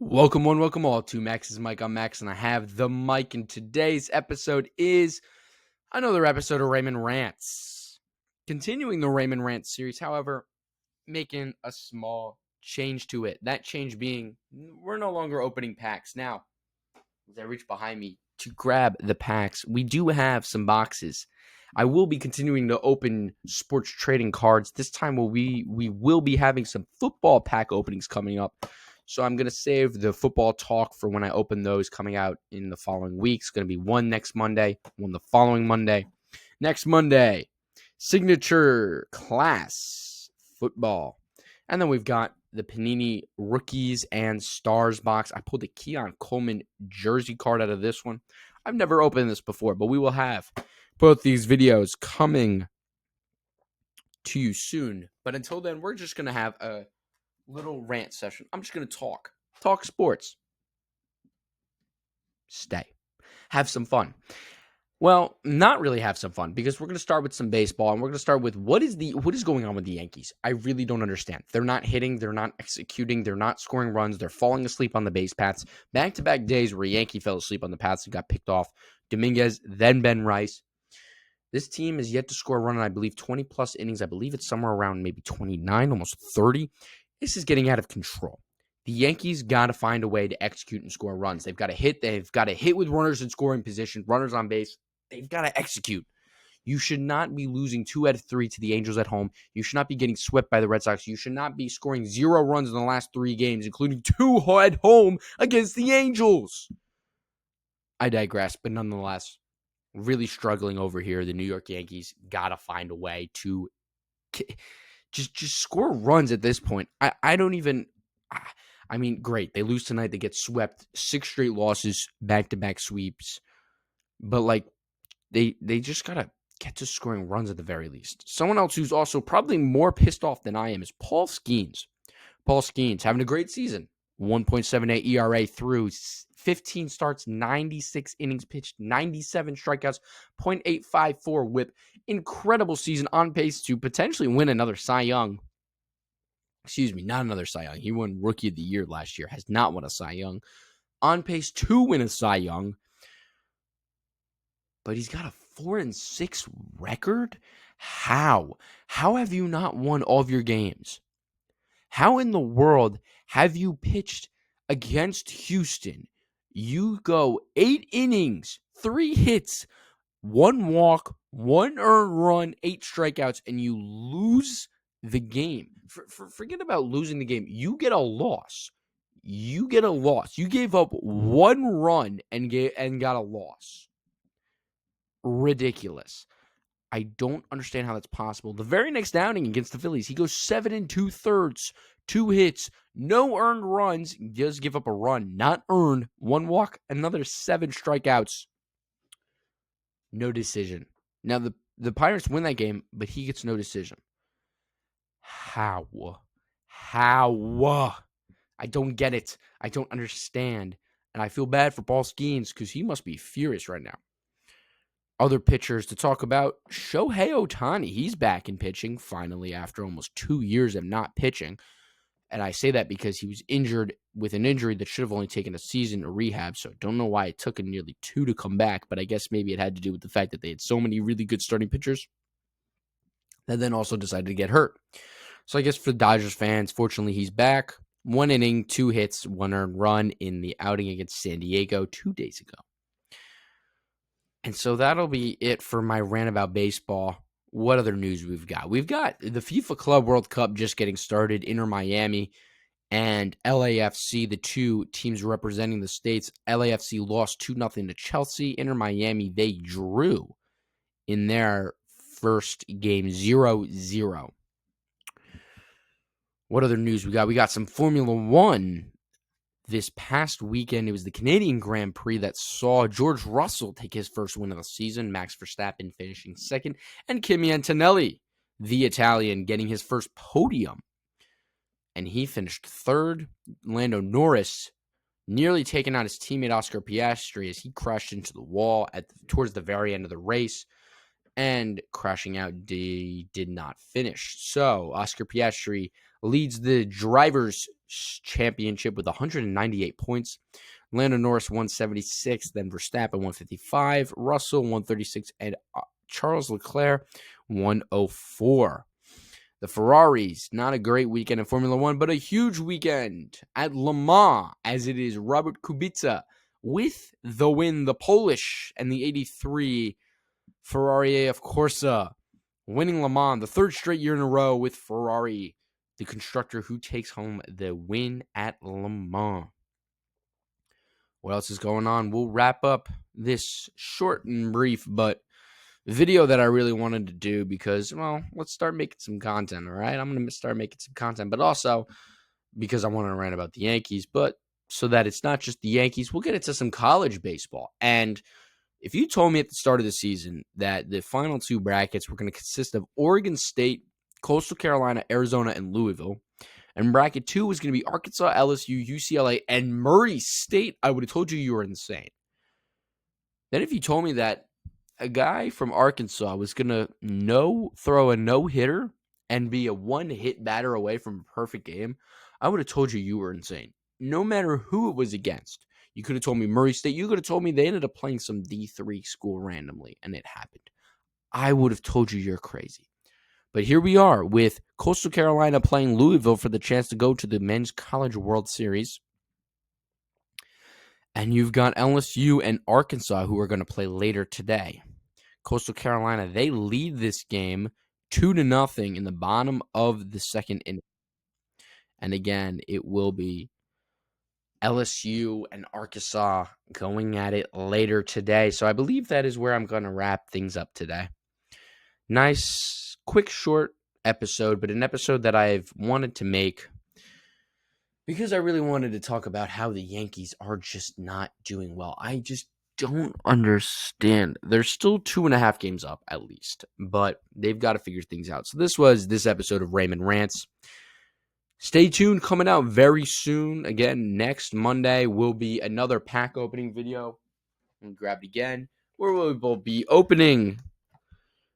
Welcome one, welcome all to Max's Mic. I'm Max, and I have the mic. And today's episode is another episode of Raymond Rants. Continuing the Raymond Rants series, however, making a small change to it. That change being, we're no longer opening packs. Now, as I reach behind me to grab the packs, we do have some boxes. I will be continuing to open sports trading cards. This time we will be having some football pack openings coming up. So I'm going to save the football talk for when I open those coming out in the following weeks. It's going to be one next Monday, one the following Monday. Next Monday, signature class football. And then we've got the Panini Rookies and Stars box. I pulled a Keon Coleman jersey card out of this one. I've never opened this before, but we will have both these videos coming to you soon. But until then, we're just going to have a little rant session. I'm just going to talk sports, stay, have some fun. Well, not really have some fun, because we're going to start with some baseball, and we're going to start with what is going on with the Yankees. I really don't understand. They're not hitting, they're not executing, they're not scoring runs, they're falling asleep on the base paths. Back-to-back days where a Yankee fell asleep on the paths and got picked off. Dominguez, then Ben Rice. This team is yet to score a run in, I believe, 20-plus innings. I believe it's somewhere around maybe 29, almost 30. This is getting out of control. The Yankees got to find a way to execute and score runs. They've got to hit. They've got to hit with runners in scoring position, runners on base. They've got to execute. You should not be losing 2 out of 3 to the Angels at home. You should not be getting swept by the Red Sox. You should not be scoring 0 runs in the last 3 games, including 2 at home against the Angels. I digress, but nonetheless, really struggling over here. The New York Yankees got to find a way to just score runs at this point. I mean, great. They lose tonight. They get swept. 6 straight losses, back-to-back sweeps. But, they just got to get to scoring runs at the very least. Someone else who's also probably more pissed off than I am is Paul Skeens. Paul Skeens having a great season. 1.78 ERA through 15 starts, 96 innings pitched, 97 strikeouts, .854 whip. Incredible season, on pace to potentially win another Cy Young. Excuse me, not another Cy Young. He won Rookie of the Year last year, has not won a Cy Young. On pace to win a Cy Young. But he's got a 4-6 record? How? How have you not won all of your games? How in the world have you pitched against Houston? You go 8 innings, 3 hits, 1 walk, 1 earned run, 8 strikeouts, and you lose the game. Forget about losing the game. You get a loss. You gave up 1 run and got a loss. Ridiculous. I don't understand how that's possible. The very next outing against the Phillies, he goes 7 2/3, 2 hits, no earned runs. He does give up a run, not earned. 1 walk, another 7 strikeouts. No decision. Now, the Pirates win that game, but he gets no decision. How? I don't get it. I don't understand. And I feel bad for Paul Skeens because he must be furious right now. Other pitchers to talk about, Shohei Ohtani. He's back in pitching, finally, after almost 2 years of not pitching. And I say that because he was injured with an injury that should have only taken a season to rehab, so I don't know why it took him nearly 2 to come back, but I guess maybe it had to do with the fact that they had so many really good starting pitchers that then also decided to get hurt. So I guess for the Dodgers fans, fortunately, he's back. 1 inning, 2 hits, 1 earned run in the outing against San Diego 2 days ago. And so that'll be it for my rant about baseball. What other news we've got? We've got the FIFA Club World Cup just getting started. Inter Miami and LAFC, the 2 teams representing the States. LAFC lost 2-0 to Chelsea. Inter Miami, they drew in their first game 0-0. What other news we got? We got some Formula One. This past weekend, it was the Canadian Grand Prix that saw George Russell take his first win of the season, Max Verstappen finishing second, and Kimi Antonelli, the Italian, getting his first podium. And he finished third. Lando Norris nearly taking out his teammate Oscar Piastri as he crashed into the wall towards the very end of the race. And crashing out, he did not finish. So Oscar Piastri leads the Drivers' championship with 198 points. Lando Norris 176, then Verstappen 155, Russell 136, and Charles Leclerc 104. The Ferraris, not a great weekend in Formula One, but a huge weekend at Le Mans, as it is Robert Kubica with the win, the Polish and the 83 Ferrari of Corsa winning Le Mans, the third straight year in a row with Ferrari, the constructor who takes home the win at Le Mans. What else is going on? We'll wrap up this short and brief, but video that I really wanted to do because, well, let's start making some content, all right? I'm going to start making some content, but also because I want to rant about the Yankees, but so that it's not just the Yankees, we'll get into some college baseball. And if you told me at the start of the season that the final two brackets were going to consist of Oregon State, Coastal Carolina, Arizona, and Louisville, and bracket 2 was going to be Arkansas, LSU, UCLA, and Murray State, I would have told you were insane. Then if you told me that a guy from Arkansas was going to throw a no-hitter and be a one-hit batter away from a perfect game, I would have told you were insane. No matter who it was against. You could have told me Murray State. You could have told me they ended up playing some D3 school randomly, and it happened. I would have told you you're crazy. But here we are with Coastal Carolina playing Louisville for the chance to go to the Men's College World Series. And you've got LSU and Arkansas who are going to play later today. Coastal Carolina, they lead this game 2-0 in the bottom of the second inning. And again, it will be LSU and Arkansas going at it later today. So I believe that is where I'm going to wrap things up today. Nice, quick, short episode, but an episode that I've wanted to make because I really wanted to talk about how the Yankees are just not doing well. I just don't understand. They're still 2.5 games up at least, but they've got to figure things out. So this was this episode of Raymond Rants. Stay tuned, coming out very soon. Again, next Monday will be another pack opening video. And grab it again, where we will be opening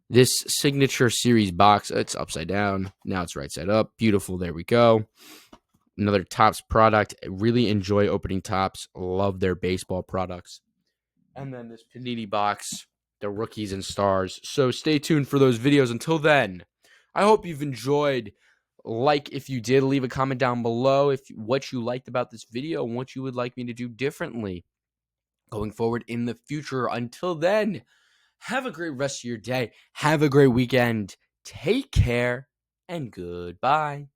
this signature series box. It's upside down. Now it's right side up. Beautiful. There we go. Another Topps product. I really enjoy opening Topps. Love their baseball products. And then this Panini box, the rookies and stars. So stay tuned for those videos. Until then, I hope you've enjoyed. If you did, leave a comment down below what you liked about this video and what you would like me to do differently going forward in the future. Until then, have a great rest of your day. Have a great weekend. Take care and goodbye.